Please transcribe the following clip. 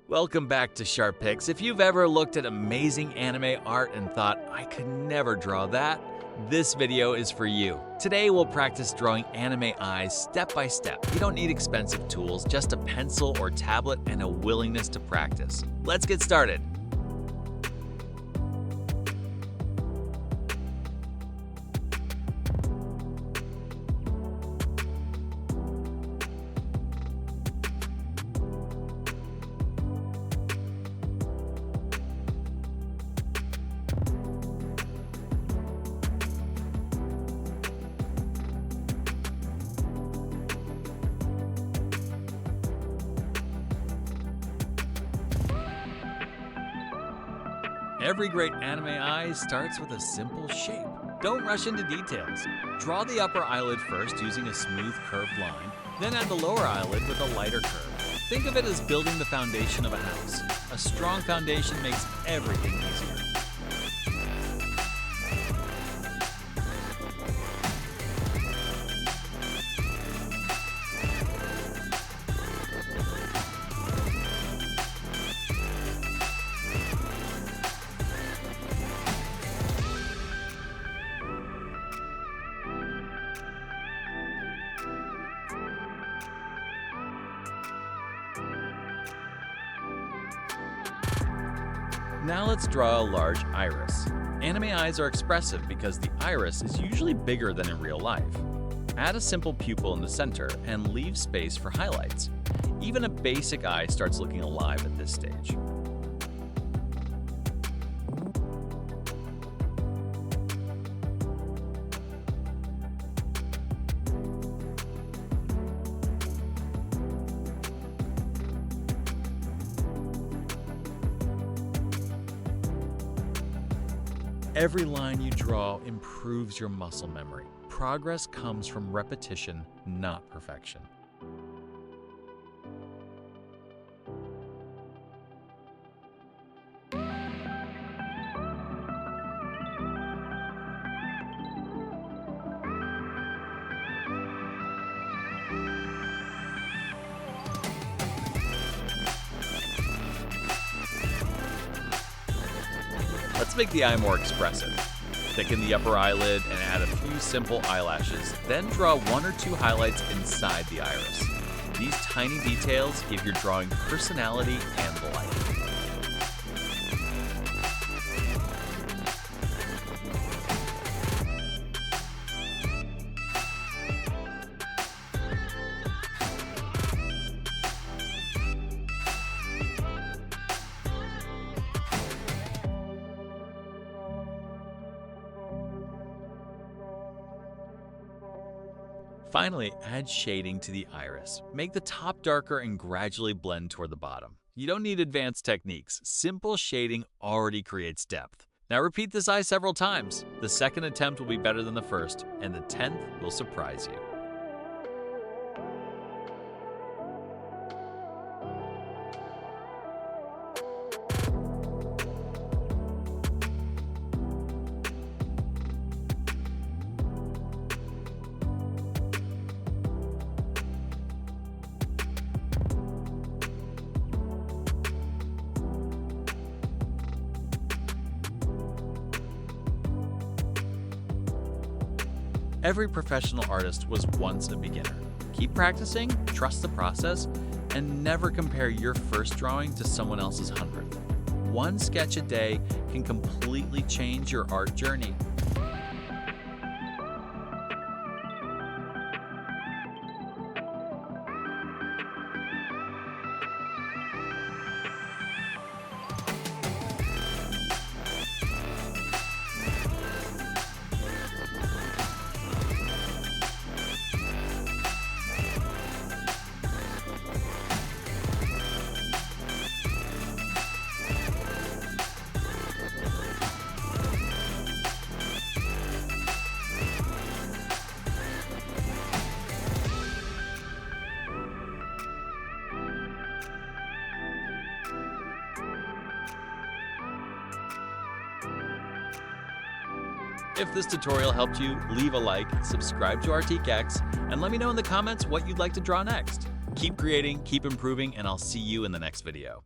Welcome back to Sharp Picks. If you've ever looked at amazing anime art and thought, I could never draw that, this video is for you. Today we'll practice drawing anime eyes step by step. You don't need expensive tools, just a pencil or tablet and a willingness to practice. Let's get started. Every great anime eye starts with a simple shape. Don't rush into details. Draw the upper eyelid first using a smooth curved line, then add the lower eyelid with a lighter curve. Think of it as building the foundation of a house. A strong foundation makes everything easier. Now let's draw a large iris. Anime eyes are expressive because the iris is usually bigger than in real life. Add a simple pupil in the center and leave space for highlights. Even a basic eye starts looking alive at this stage. Every line you draw improves your muscle memory. Progress comes from repetition, not perfection. Let's make the eye more expressive. Thicken the upper eyelid and add a few simple eyelashes, then draw one or two highlights inside the iris. These tiny details give your drawing personality and life. Finally, add shading to the iris. Make the top darker and gradually blend toward the bottom. You don't need advanced techniques. Simple shading already creates depth. Now repeat this eye several times. The second attempt will be better than the first, and the 10th will surprise you. Every professional artist was once a beginner. Keep practicing, trust the process, and never compare your first drawing to someone else's 100th. One sketch a day can completely change your art journey. If this tutorial helped you, leave a like, subscribe to Artiquex, and let me know in the comments what you'd like to draw next. Keep creating, keep improving, and I'll see you in the next video.